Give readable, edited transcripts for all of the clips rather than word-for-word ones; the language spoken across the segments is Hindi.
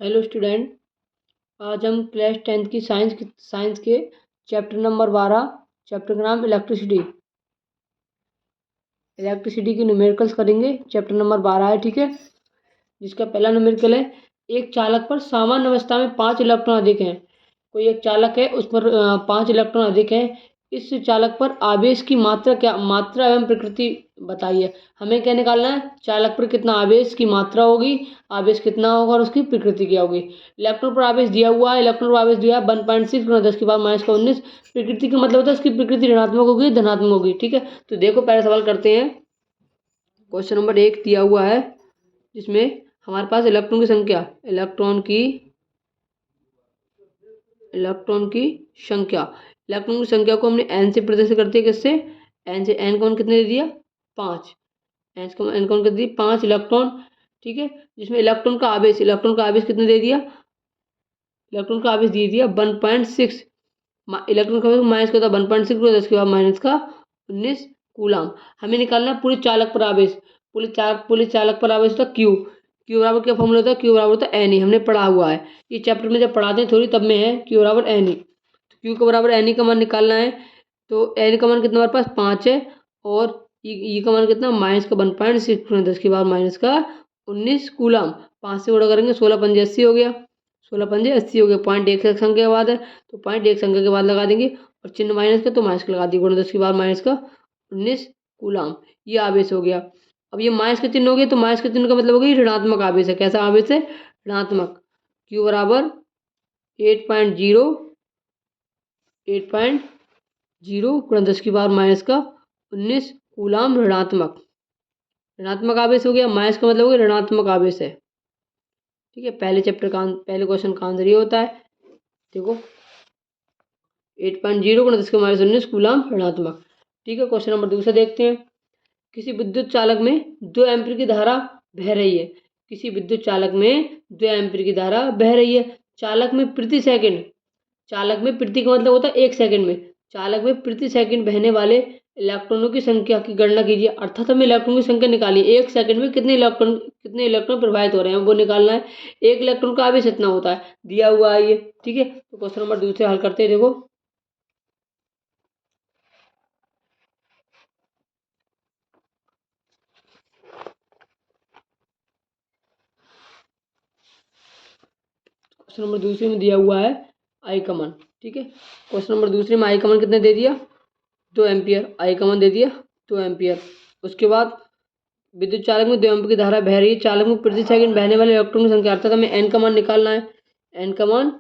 Hello student. आज हम क्लास 10th की साइंस के चैप्टर नंबर 12 चैप्टर का नाम इलेक्ट्रिसिटी की न्यूमेरिकल्स करेंगे। चैप्टर नंबर 12 है, ठीक है। जिसका पहला न्यूमेरिकल है, एक चालक पर सामान्य अवस्था में 5 इलेक्ट्रॉन अधिक हैं। कोई एक चालक है, उस पर 5 इलेक्ट्रॉन अधिक हैं। इस चालक पर आवेश की मात्रा एवं प्रकृति बताइए। हमें क्या निकालना है? चालक पर कितना आवेश की मात्रा होगी, आवेश कितना होगा और उसकी प्रकृति क्या होगी। इलेक्ट्रॉन पर आवेश दिया हुआ है, इलेक्ट्रॉन पर आवेश दिया है 1.6 × 10⁻⁻19। प्रकृति का मतलब होता है इसकी प्रकृति ऋणात्मक होगी धनात्मक होगी, ठीक है। तो देखो पहले सवाल करते हैं। क्वेश्चन नंबर 1 दिया हुआ है, जिसमें हमारे पास इलेक्ट्रॉन की संख्या इलेक्ट्रॉन की संख्या को हमने n से प्रदर्शित करते हैं। किससे? n से। n कौन कितने दे दिया? 5। n कौन कर दी? 5 इलेक्ट्रॉन, ठीक है। जिसमें इलेक्ट्रॉन का आवेश कितने दे दिया? इलेक्ट्रॉन का आवेश दे दिया 1.6। इलेक्ट्रॉन का माइनस का था 1.6 10 के बाद माइनस का 19 कूलाम। हमें निकालना है पूरे चालक पर आवेश। पूरे चालक पर आवेश था क्यू बराबर क्या फॉर्मूला होता है? क्यू बराबर होता है एन ई। हमने पढ़ा हुआ है, ये चैप्टर में जब पढ़ाते हैं थोड़ी तब में है क्यू बराबर एन ई। तो क्यू के बराबर एन ई का मान निकालना है। तो एन का मान कितना हमारे पास? 5 है। और ई का मान कितना? माइनस का 1.6 10 के बाद माइनस का 19 कूलाम। 5 से गुणा करेंगे 16 पंजे 80 हो गया। 16 पंजे 80 हो गया। पॉइंट एक संख्या के बाद है, तो पॉइंट एक संख्या के बाद लगा देंगे और चिन्ह माइनस का तो माइनस का लगा दिए। गुणा 10 के बाद माइनस का 19 कूलाम। ये आवेश हो गया। अब ये माइनस का चिन्ह हो गया, तो माइनस के चिन्ह का मतलब हो गया ऋणात्मक आवेश है। कैसा आवेश है? ऋणात्मक। क्यू बराबर 8.0 गुणा 10 की पावर माइनस का 19 कूलाम ऋणात्मक आवेश हो गया। माइनस का मतलब हो गया ऋणात्मक आवेश है, ठीक है। पहले क्वेश्चन का आंसर ये होता है। देखो 8.0 गुणा 10 का माइनस 19 कूलाम ऋणात्मक, ठीक है। क्वेश्चन नंबर दूसरा देखते हैं। किसी विद्युत चालक में 2 एम्पीयर की धारा बह रही है। किसी विद्युत चालक में 2 एम्पीयर की धारा बह रही है। चालक में प्रति का मतलब होता है 1 सेकंड में। चालक में प्रति सेकंड बहने वाले इलेक्ट्रॉनों की संख्या की गणना कीजिए। अर्थात हमें इलेक्ट्रॉन की संख्या निकालिए। 1 सेकंड में कितने इलेक्ट्रॉन प्रवाहित हो रहे हैं वो निकालना है। एक इलेक्ट्रॉन का आवेश इतना होता है, दिया हुआ है ये, ठीक है। तो क्वेश्चन नंबर दूसरे हल करते हैं। देखो क्वेश्चन नंबर दूसरे में दिया हुआ है आई का मान, ठीक है। क्वेश्चन नंबर दूसरे में आई का मान कितने दे दिया? 2 एम्पियर। आई का मान दे दिया 2 एम्पियर। उसके बाद विद्युत चालक में 2 एम्पियर की धारा बह रही है। चालक में प्रति सेकंड बहने वाले इलेक्ट्रॉन की संख्या, अर्थात हमें एन का मान निकालना है। एन का मान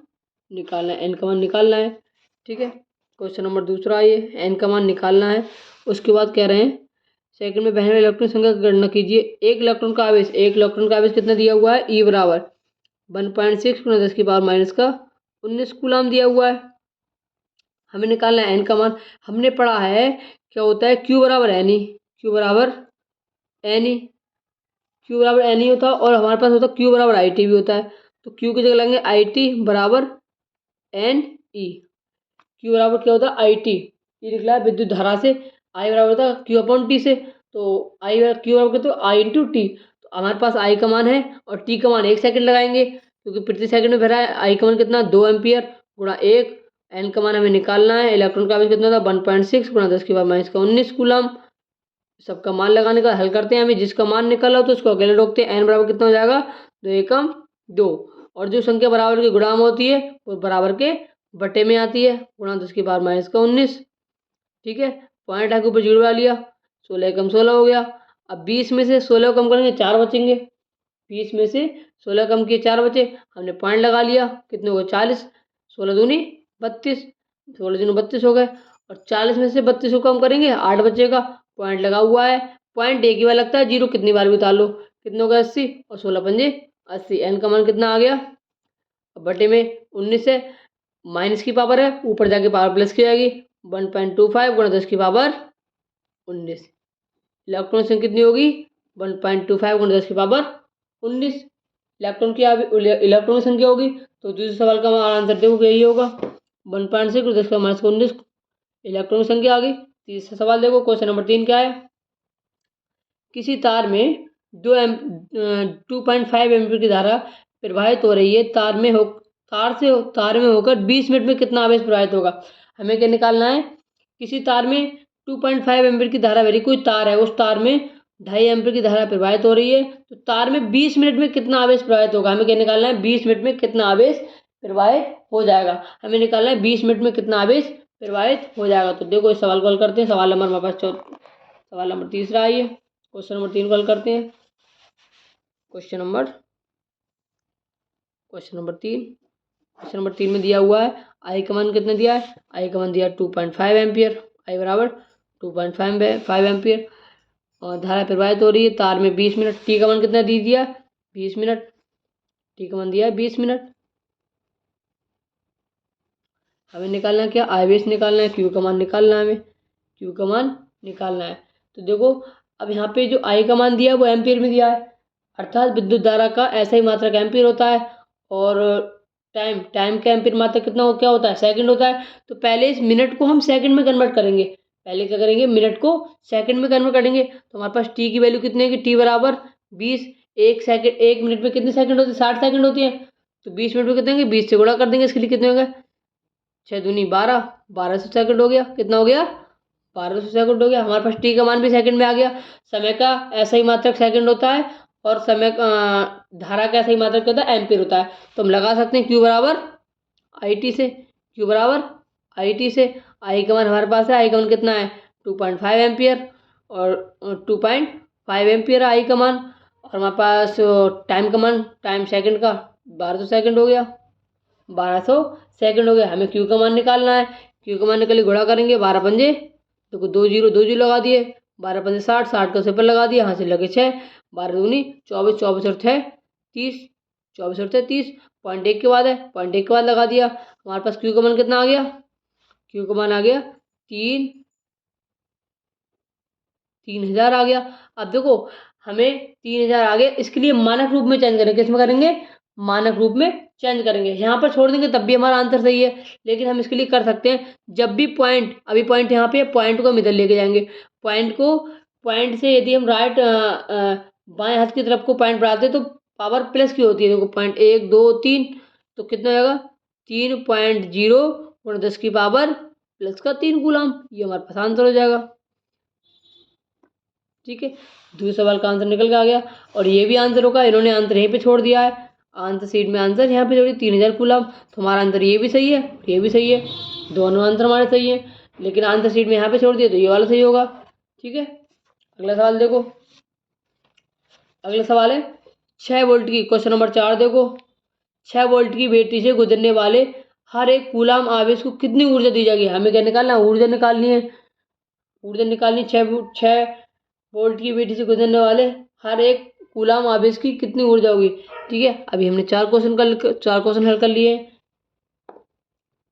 निकालना है, ठीक है। क्वेश्चन नंबर दूसरा ये एन का मान निकालना है। उसके बाद कह रहे हैं सेकंड में बहने वाले इलेक्ट्रॉन की संख्या की गणना कीजिए। एक इलेक्ट्रॉन का आवेश कितना दिया हुआ है? ई बराबर 1.6 × 10 की पावर माइनस का 19 कूलाम दिया हुआ है। हमें निकालना है एन का मान। हमने पढ़ा है क्या होता है? क्यू बराबर एन ई। क्यू बराबर एन ई होता है। और हमारे पास होता है क्यू बराबर आई टी भी होता है। तो क्यू की जगह लगेंगे आई टी बराबर एन ई। क्यू बराबर क्या होता है? I T. ये निकला है विद्युत धारा से। आई बराबर होता है क्यू अपॉन टी से। तो क्यू बराबर तो आई इंटू टी। तो हमारे पास आई का मान है और टी का मान 1 सेकंड लगाएंगे, क्योंकि प्रति सेकंड में भरा है। आई का मान कितना? 2 एम्पियर गुणा 1। एन का मान हमें निकालना है। इलेक्ट्रॉन का आवेश कितना था? 1.6 गुणा 10 की पावर माइनस का 19 कूलाम। सबका मान लगाने का हल करते हैं। हमें जिसका मान निकाला हो तो उसको अकेले रोकते हैं। एन बराबर कितना हो जाएगा? 2 एकम 2। और जो संख्या बराबर के गुणाम होती है वो बराबर के बटे में आती है। गुणा 10 की पावर माइनस का 19, ठीक है। पॉइंट आके ऊपर जुड़वा लिया। 16 एकम 16 हो गया। अब 20 में से 16 कम करेंगे 4 बचेंगे। 20 में से 16 कम किए 4 बचे। हमने पॉइंट लगा लिया। कितने हो गए? 40। 16 दूनी 32। 16 दूनी 32 हो गए। और 40 में से 32 को कम करेंगे 8 बचेगा। पॉइंट लगा हुआ है। पॉइंट एक ही बार लगता है, जीरो कितनी बार भी उतार लो। कितने हो गए? 80। और 16 पंजे 80। एन का मान कितना आ गया? अब बटे में 19 है, माइनस की पावर है, ऊपर जाके पावर प्लस की जाएगी। 1.25 गुणा 10 की पावर 19। इलेक्ट्रॉन संख्या कितनी होगी? 1.25 गुणा 10 की पावर 19 इलेक्ट्रॉन की संख्या होगी। तो दूसरे सवाल का हमारा आंसर देखो यही होगा 1.6 गुणा 10 का माइनस 19 इलेक्ट्रॉन की संख्या आ गई। तीसरा सवाल देखो, क्वेश्चन नंबर 3 क्या है? किसी तार में 2.5 एम्पीयर की धारा प्रवाहित हो रही है तार में होकर 20 मिनट में कितना आवेश प्रवाहित होगा। हमें क्या निकालना है, किसी तार में 2.5 एम्पीयर की धारा बह रही, कोई तार है, उस तार में 2.5 एम्पीयर की धारा प्रवाहित हो रही है, तो तार में 20 मिनट में कितना आवेश प्रवाहित होगा। हमें क्या निकालना है, 20 मिनट में कितना आवेश प्रवाहित हो जाएगा। हमें निकालना है 20 मिनट में कितना आवेश प्रवाहित हो जाएगा। तो देखो इस सवाल को हल करते हैं। सवाल नंबर हमारे पास सवाल नंबर 3 आइए, क्वेश्चन नंबर 3 को हल करते हैं। क्वेश्चन नंबर 3 में दिया हुआ है आई का मान कितना दिया है, आई का मान दिया 2.5 एम्पियर, आई बराबर 2.5 एम्पियर, और धारा प्रवाहित हो रही है तार में 20 मिनट। टी का मान कितना दे दिया, 20 मिनट, टी का मान दिया है 20 मिनट। हमें निकालना क्या, आवेश निकालना है, क्यू का मान निकालना है, हमें क्यू का मान निकालना है। तो देखो अब यहाँ पे जो आई का मान दिया है वो एम्पियर में दिया है, अर्थात विद्युत धारा का ऐसा ही मात्रक एम्पियर होता है, और टाइम का एम्पियर मात्रक कितना हो, क्या होता है, सेकंड होता है। तो पहले इस मिनट को हम सेकंड में कन्वर्ट करेंगे, पहले क्या करेंगे, मिनट को सेकंड में कन्वर्ट करेंगे। तो हमारे पास टी की वैल्यू कितनी है कि टी बराबर 20, एक मिनट में कितने सेकंड होती है, 60 सेकंड होती है। तो 20 मिनट में कितने होंगे, 20 से गुणा कर देंगे, इसके लिए कितने होंगे, 6 दूनी 12, 1200 सेकंड हो गया। कितना हो गया, 1200 सेकंड हो गया। हमारे पास टी का मान भी सेकंड में आ गया। समय का ऐसा ही मात्रक सेकंड होता है, और समय धारा का ऐसा ही मात्रक होता है, एम्पीयर होता है। तो हम लगा सकते हैं क्यू बराबर आई टी से, क्यू बराबर आई टी से। आई का मान हमारे पास है, आई का मान कितना है 2.5 एम्पियर, और 2.5 एम्पियर आई का मान, और हमारे पास टाइम का मान, टाइम सेकंड का 1200 सेकंड हो गया, 1200 सेकंड हो गया। हमें क्यू का मान निकालना है, क्यू का मान निकल गुणा करेंगे, 12 पंजे देखो 2 जीरो लगा दिए, 12 पंजे 60, 60 का सिपर लगा दिया, यहाँ से लगे 6, 12 दूनी 24, 24 और 6 30, 24 और 6 30, पॉइंट एक के बाद है, पॉइंट एक के बाद लगा दिया। हमारे पास क्यू का मान कितना आ गया, क्यू का मान आ गया 3000 आ गया। अब देखो हमें 3000 आ गया, इसके लिए मानक रूप में चेंज करेंगे, किस में करेंगे, मानक रूप में चेंज करेंगे। यहाँ पर छोड़ देंगे तब भी हमारा आंसर सही है, लेकिन हम इसके लिए कर सकते हैं, जब भी पॉइंट, अभी पॉइंट यहाँ पे, पॉइंट को हम इधर लेके जाएंगे, पॉइंट से यदि हम राइट बाएं हाथ की तरफ को पॉइंट बढ़ाते हैं तो पावर प्लस की होती है। देखो पॉइंट 1 2 3, तो कितना हो जाएगा 3.0 और 10 की पावर प्लस का 3 कूलम, ये हमारे पास आंसर हो जाएगा। ठीक है, दूसरे सवाल का आंसर निकल के आ गया, और ये भी आंसर होगा, इन्होंने आंसर यहीं पे छोड़ दिया है, आंसर शीट में आंसर यहाँ पे जोड़ी 3000 कूलम। तो हमारा आंसर ये भी सही है, ये भी सही है, दोनों आंसर हमारे सही है, लेकिन आंसर शीट में यहाँ पे छोड़ दिया तो ये वाला सही होगा। ठीक है, अगला सवाल देखो, अगला सवाल है 6 वोल्ट की, क्वेश्चन नंबर 4 देखो, 6 वोल्ट की बैटरी से गुजरने वाले हर एक कूलम आवेश को कितनी ऊर्जा दी जाएगी। हमें क्या निकालना है, ऊर्जा निकालनी है, ऊर्जा निकालनी, 6 वोल्ट की बैटरी से गुजरने वाले हर एक कूलम आवेश की कितनी ऊर्जा होगी। ठीक है, अभी हमने 4 क्वेश्चन हल कर लिए हैं।